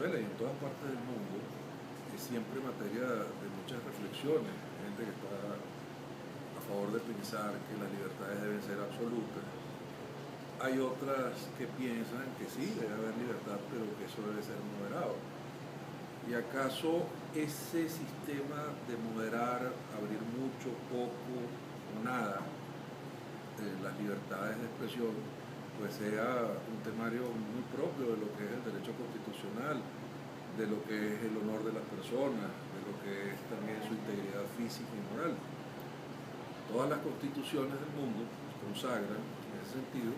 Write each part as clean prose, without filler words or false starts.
Venezuela y en todas partes del mundo es siempre materia de muchas reflexiones. Hay gente que está a favor de pensar que las libertades deben ser absolutas. Hay otras que piensan que sí, debe haber libertad, pero que eso debe ser moderado. ¿Y acaso ese sistema de moderar, abrir mucho, poco o nada, las libertades de expresión, pues sea un temario muy propio de lo que es el derecho constitucional, de lo que es el honor de las personas, de lo que es también su integridad física y moral? Todas las constituciones del mundo consagran, en ese sentido,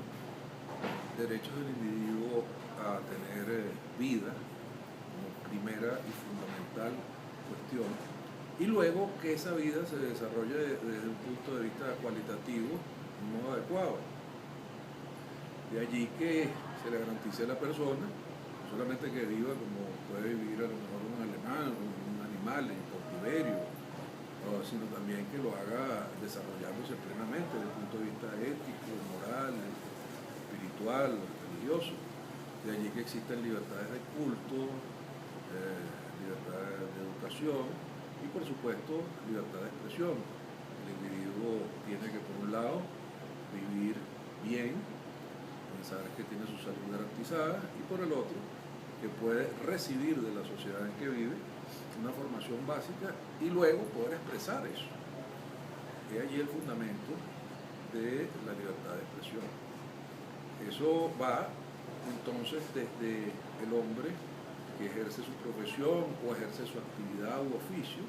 derechos del individuo a tener vida como primera y fundamental cuestión, y luego que esa vida se desarrolle desde un punto de vista cualitativo de un modo adecuado. De allí que se le garantice a la persona, no solamente que viva como puede vivir a lo mejor un alemán, un animal en cautiverio, sino también que lo haga desarrollándose plenamente desde el punto de vista ético, moral, espiritual, religioso. De allí que existen libertades de culto, libertad de educación y, por supuesto, libertad de expresión. El individuo tiene que, por un lado, vivir bien, pensar que tiene su salud garantizada, y por el otro, que puede recibir de la sociedad en que vive una formación básica y luego poder expresar eso. Es allí el fundamento de la libertad de expresión. Eso va entonces desde el hombre que ejerce su profesión o ejerce su actividad u oficio,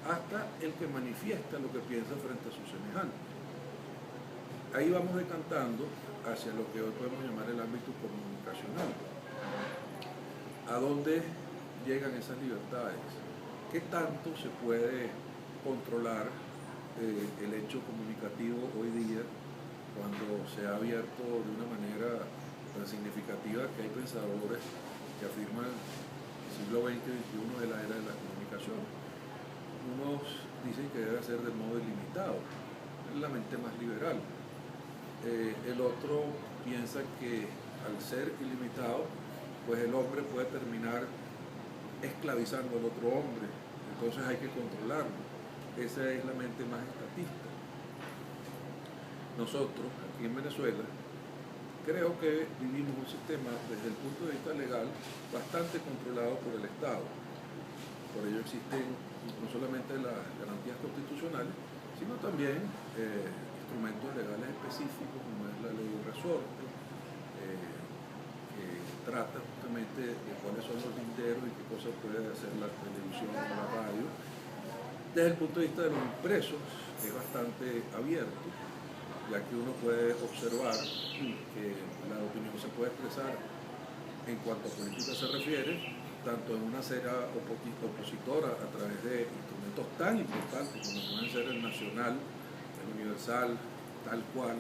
hasta el que manifiesta lo que piensa frente a sus semejantes. Ahí vamos decantando hacia lo que hoy podemos llamar el ámbito comunicacional. ¿A dónde llegan esas libertades? ¿Qué tanto se puede controlar el hecho comunicativo hoy día, cuando se ha abierto de una manera tan significativa que hay pensadores que afirman el siglo XX y XXI de la era de la comunicación? Unos dicen que debe ser de modo ilimitado, es la mente más liberal. El otro piensa que al ser ilimitado, pues el hombre puede terminar esclavizando al otro hombre, entonces hay que controlarlo. Esa es la mente más estatista. Nosotros, aquí en Venezuela, creo que vivimos un sistema, desde el punto de vista legal, bastante controlado por el Estado. Por ello existen no solamente las garantías constitucionales, sino también instrumentos legales específicos, como es la ley de resorte, que trata justamente de cuáles son los linderos y qué cosas puede hacer la televisión o la radio. Desde el punto de vista de los impresos, es bastante abierto, ya que uno puede observar que la opinión se puede expresar en cuanto a política se refiere, tanto en una acera opositora a través de instrumentos tan importantes como pueden ser el Nacional, el Universal, tal cual,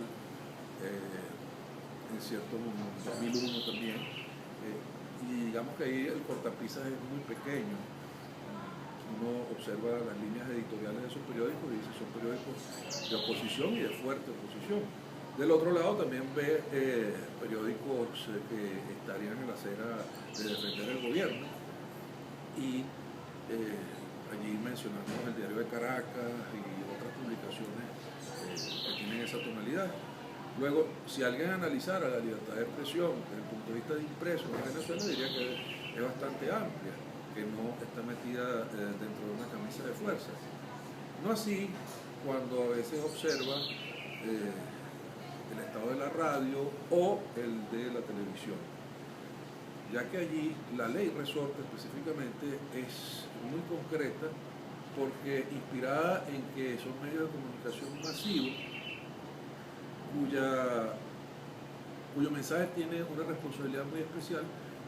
en cierto momento, 2001 también, y digamos que ahí el cortapisas es muy pequeño. Uno observa las líneas editoriales de esos periódicos y dice son periódicos de oposición y de fuerte oposición. Del otro lado también ve periódicos que estarían en la acera de defender el gobierno, y allí mencionamos el Diario de Caracas y otras publicaciones que tienen esa tonalidad. Luego, si alguien analizara la libertad de expresión desde el punto de vista de impreso en Venezuela, diría que es bastante amplia, que no está metida dentro de una camisa de fuerza. No así cuando a veces observa el estado de la radio o el de la televisión, ya que allí la ley resorte específicamente es muy concreta, porque inspirada en que son medios de comunicación masivos cuyo mensaje tiene una responsabilidad muy especial,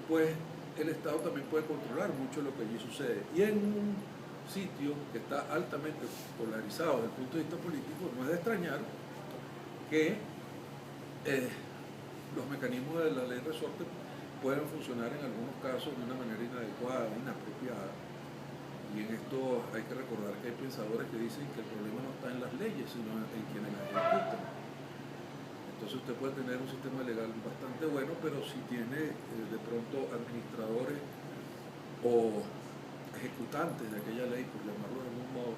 pues el Estado también puede controlar mucho lo que allí sucede. Y en un sitio que está altamente polarizado desde el punto de vista político, no es de extrañar que los mecanismos de la ley resorte pueden funcionar en algunos casos de una manera inadecuada, inapropiada. Y en esto hay que recordar que hay pensadores que dicen que el problema no está en las leyes, sino en quienes las ejecutan. Entonces usted puede tener un sistema legal bastante bueno, pero si tiene de pronto administradores o ejecutantes de aquella ley, por llamarlo de algún modo,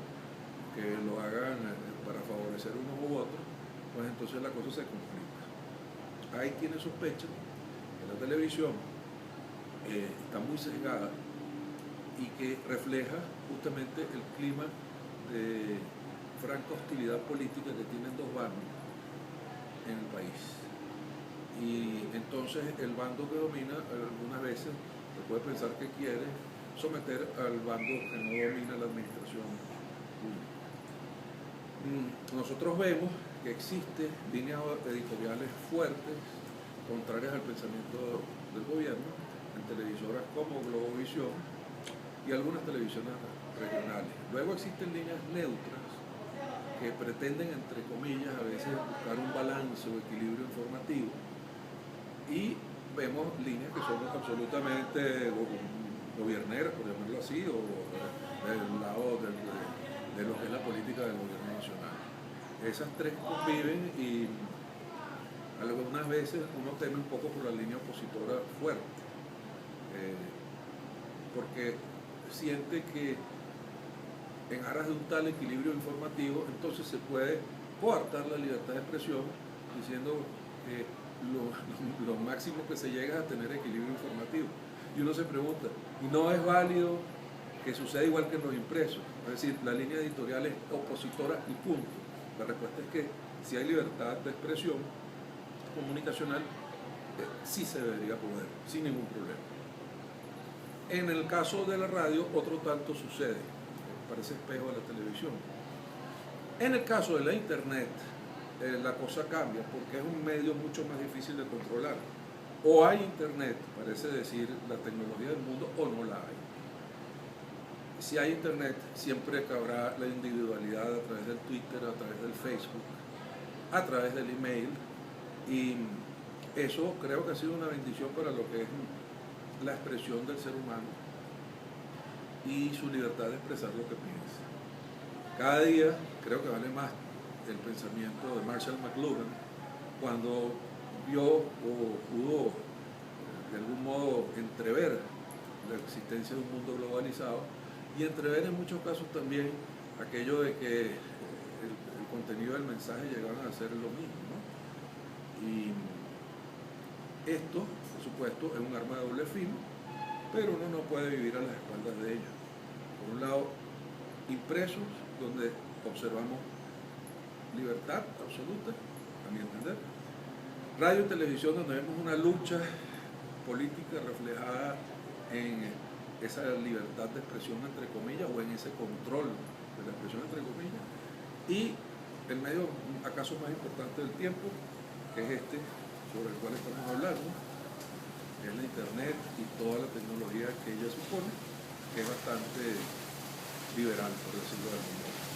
que lo hagan para favorecer unos u otros, pues entonces la cosa se complica. Hay quienes sospechan que la televisión está muy sesgada y que refleja justamente el clima de franca hostilidad política que tienen dos bandos en el país. Y entonces el bando que domina algunas veces se puede pensar que quiere someter al bando que no domina la administración pública. Nosotros vemos que existen líneas editoriales fuertes, contrarias al pensamiento del gobierno, en televisoras como Globovisión y algunas televisiones regionales. Luego existen líneas neutras que pretenden, entre comillas, a veces buscar un balance o equilibrio informativo, y vemos líneas que son absolutamente gobierneras, por llamarlo así, o del lado de lo que es la política del gobierno nacional. Esas tres conviven y algunas veces uno teme un poco por la línea opositora fuerte, porque siente que en aras de un tal equilibrio informativo, entonces se puede coartar la libertad de expresión diciendo que lo máximo que se llega es a tener equilibrio informativo. Y uno se pregunta, ¿y no es válido que suceda igual que en los impresos? Es decir, la línea editorial es opositora y punto. La respuesta es que si hay libertad de expresión comunicacional, sí se debería poder, sin ningún problema. En el caso de la radio, otro tanto sucede, parece espejo de la televisión. En el caso de la internet, la cosa cambia porque es un medio mucho más difícil de controlar. O hay internet, parece decir la tecnología del mundo, o no la hay. Si hay internet, siempre cabrá la individualidad a través del Twitter, a través del Facebook, a través del email, y eso creo que ha sido una bendición para lo que es la expresión del ser humano y su libertad de expresar lo que piensa. Cada día creo que vale más el pensamiento de Marshall McLuhan cuando vio o pudo de algún modo entrever la existencia de un mundo globalizado y entrever en muchos casos también aquello de que el contenido del mensaje llegaban a ser lo mismo, ¿no? Y esto, por supuesto, es un arma de doble filo, pero uno no puede vivir a las espaldas de ello. Por un lado, impresos, donde observamos libertad absoluta, a mi entender. Radio y televisión, donde vemos una lucha política reflejada en esa libertad de expresión, entre comillas, o en ese control de la expresión, entre comillas. Y el medio, acaso más importante del tiempo, que es este sobre el cual estamos hablando, que es la internet y toda la tecnología que ella supone, que es bastante liberal, por decirlo de algún modo.